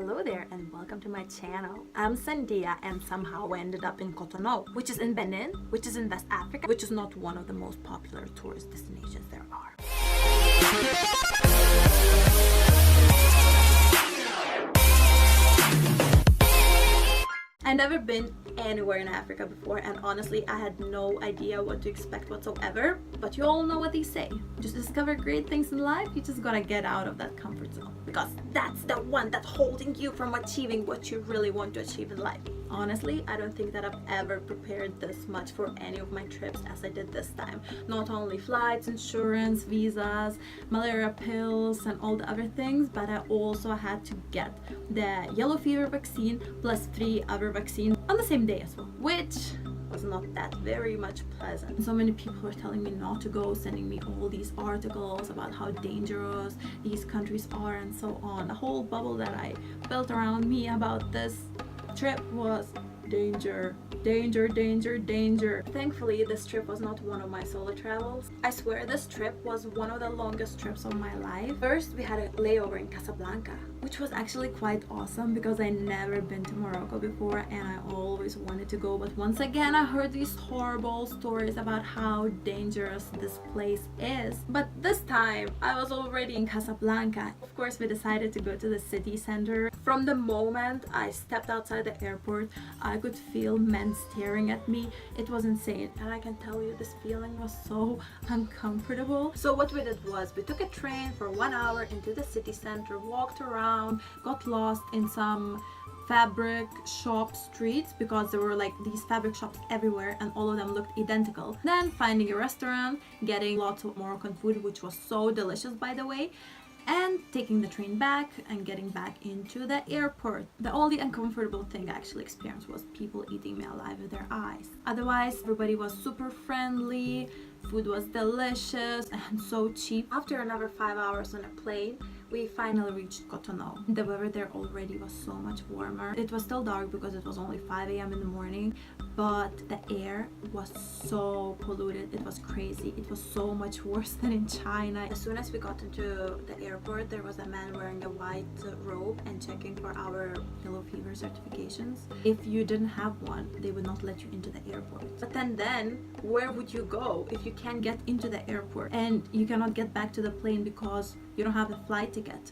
Hello there and welcome to my channel. I'm Sandia and somehow I ended up in Cotonou, which is in Benin, which is in West Africa, which is not one of the most popular tourist destinations there are. I'd never been anywhere in Africa before, and honestly I had no idea what to expect whatsoever, but you all know what they say. Just discover great things in life, you just gotta get out of that comfort zone, because that's the one that's holding you from achieving what you really want to achieve in life. Honestly, I don't think that I've ever prepared this much for any of my trips as I did this time. Not only flights, insurance, visas, malaria pills and all the other things, but I also had to get the yellow fever vaccine plus 3 other vaccines on the same day as well, which was not that very much pleasant. So many people were telling me not to go, sending me all these articles about how dangerous these countries are and so on. The whole bubble that I built around me about this trip was danger, danger, danger, danger. Thankfully, this trip was not one of my solo travels. I swear this trip was one of the longest trips of my life. First, we had a layover in Casablanca, which was actually quite awesome because I never been to Morocco before and I always wanted to go, but once again I heard these horrible stories about how dangerous this place is. But this time I was already in Casablanca. Of course, we decided to go to the city center. From the moment I stepped outside the airport, I could feel men staring at me. It was insane, and I can tell you this feeling was so uncomfortable. So what we did was we took a train for 1 hour into the city center, walked around, got lost in some fabric shop streets because there were like these fabric shops everywhere and all of them looked identical. Then finding a restaurant, getting lots of Moroccan food, which was so delicious by the way, and taking the train back and getting back into the airport. The only uncomfortable thing I actually experienced was people eating me alive with their eyes. Otherwise, everybody was super friendly, food was delicious and so cheap. After another 5 hours on a plane, we finally reached Cotonou. The weather there already was so much warmer. It was still dark because it was only 5 a.m. in the morning, but the air was so polluted. It was crazy. It was so much worse than in China. As soon as we got into the airport, there was a man wearing a white robe and checking for our yellow fever certifications. If you didn't have one, they would not let you into the airport. But then where would you go if you can't get into the airport and you cannot get back to the plane because you don't have a flight ticket?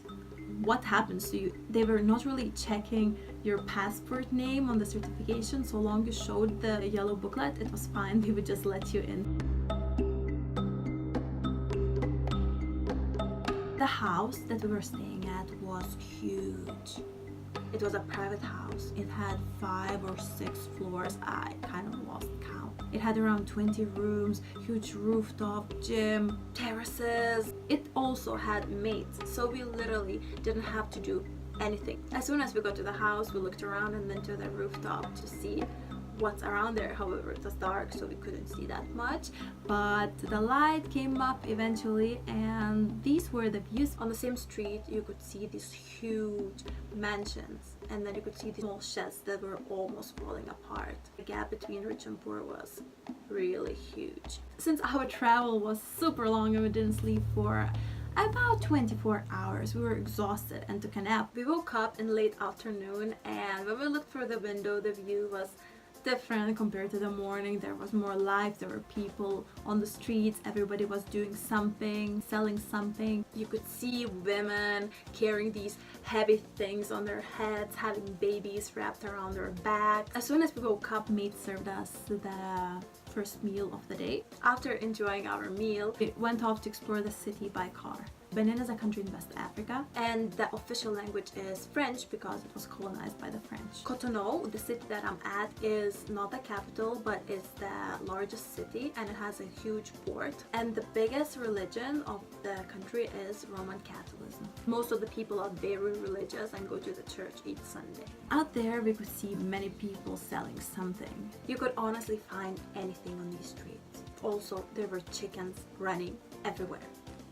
What happens to you? They were not really checking your passport name on the certification. So long you showed the yellow booklet, it was fine. They would just let you in. The house that we were staying at was huge. It was a private house. It had 5 or 6 floors. I kind of lost count. It had around 20 rooms, huge rooftop, gym, terraces. It also had maids, so we literally didn't have to do anything. As soon as we got to the house, we looked around and then to the rooftop to see what's around there. However, it was dark, so we couldn't see that much, but the light came up eventually and these were the views. On the same street you could see these huge mansions and then you could see these small sheds that were almost falling apart. The gap between rich and poor was really huge. Since our travel was super long and we didn't sleep for about 24 hours, we were exhausted and took a nap. We woke up in late afternoon and when we looked through the window, the view was different compared to the morning. There was more life, there were people on the streets, everybody was doing something, selling something. You could see women carrying these heavy things on their heads, having babies wrapped around their back. As soon as we woke up, maid served us the first meal of the day. After enjoying our meal, we went off to explore the city by car. Benin is a country in West Africa and the official language is French because it was colonized by the French. Cotonou, the city that I'm at, is not the capital but it's the largest city and it has a huge port, and the biggest religion of the country is Roman Catholicism. Most of the people are very religious and go to the church each Sunday. Out there we could see many people selling something. You could honestly find anything on these streets. Also, there were chickens running everywhere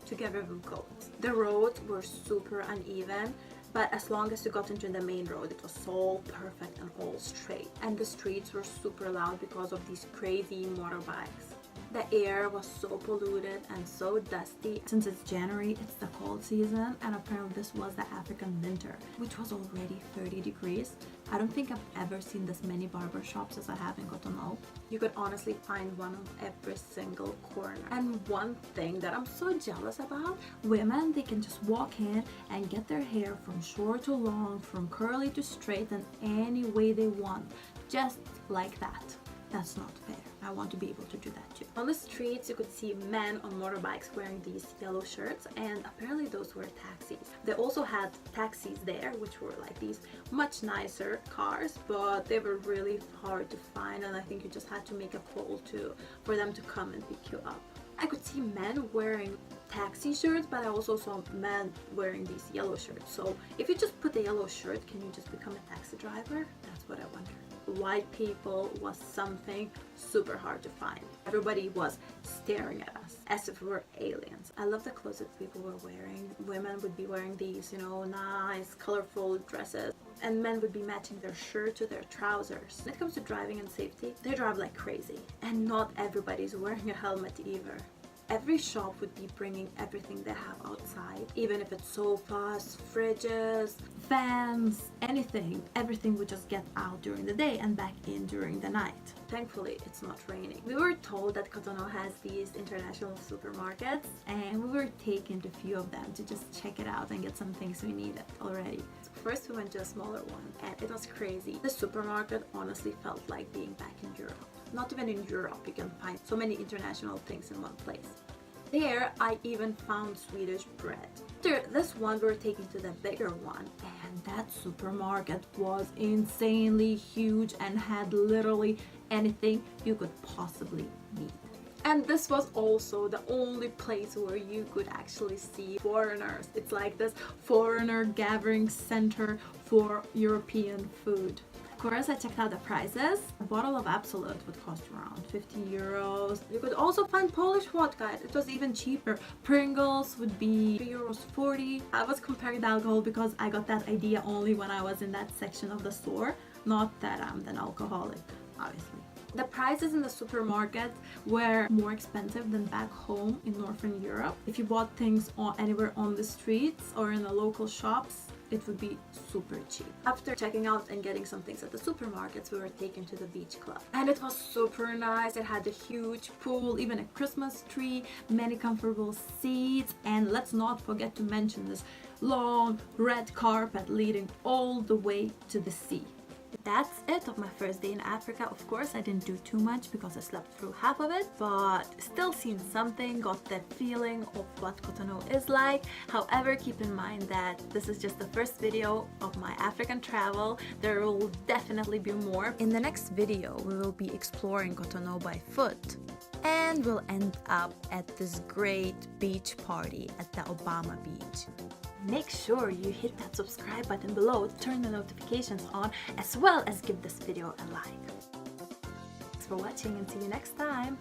together with goats. The roads were super uneven, but as long as you got into the main road, it was all perfect and all straight. And the streets were super loud because of these crazy motorbikes. The air was so polluted and so dusty. Since it's January, it's the cold season, and apparently this was the African winter, which was already 30 degrees. I don't think I've ever seen this many barber shops as I have in Cotonou. You could honestly find one on every single corner. And one thing that I'm so jealous about, women, they can just walk in and get their hair from short to long, from curly to straight, and any way they want, just like that. That's not fair. I want to be able to do that too. On the streets, you could see men on motorbikes wearing these yellow shirts, and apparently those were taxis. They also had taxis there, which were like these much nicer cars, but they were really hard to find, and I think you just had to make a call for them to come and pick you up. I could see men wearing taxi shirts, but I also saw men wearing these yellow shirts. So if you just put the yellow shirt, can you just become a taxi driver? That's what I wonder. White people was something super hard to find. Everybody was staring at us as if we were aliens. I love the clothes that people were wearing. Women would be wearing these, you know, nice, colorful dresses, and men would be matching their shirt to their trousers. When it comes to driving and safety, they drive like crazy, and not everybody's wearing a helmet either. Every shop would be bringing everything they have outside, even if it's sofas, fridges, fans, anything. Everything would just get out during the day and back in during the night. Thankfully, it's not raining. We were told that Cotonou has these international supermarkets, and we were taken to a few of them to just check it out and get some things we needed already. So first we went to a smaller one, and it was crazy. The supermarket honestly felt like being back in Europe. Not even in Europe you can find so many international things in one place. There I even found Swedish bread. After this one we were taken to the bigger one, and that supermarket was insanely huge and had literally anything you could possibly need. And this was also the only place where you could actually see foreigners. It's like this foreigner gathering center for European food. Of course, I checked out the prices. A bottle of Absolute would cost around 50 euros. You could also find Polish vodka. It was even cheaper. Pringles would be 3.40 euros. I was comparing the alcohol because I got that idea only when I was in that section of the store. Not that I'm an alcoholic, obviously. The prices in the supermarket were more expensive than back home in Northern Europe. If you bought things anywhere on the streets or in the local shops, it would be super cheap. After checking out and getting some things at the supermarkets, we were taken to the beach club. And it was super nice. It had a huge pool, even a Christmas tree, many comfortable seats, and let's not forget to mention this long red carpet leading all the way to the sea. That's it of my first day in Africa. Of course, I didn't do too much because I slept through half of it, but still seen something, got that feeling of what Cotonou is like. However, keep in mind that this is just the first video of my African travel. There will definitely be more. In the next video, we will be exploring Cotonou by foot, and we'll end up at this great beach party at the Obama Beach. Make sure you hit that subscribe button below, turn the notifications on, as well as give this video a like. Thanks for watching and see you next time!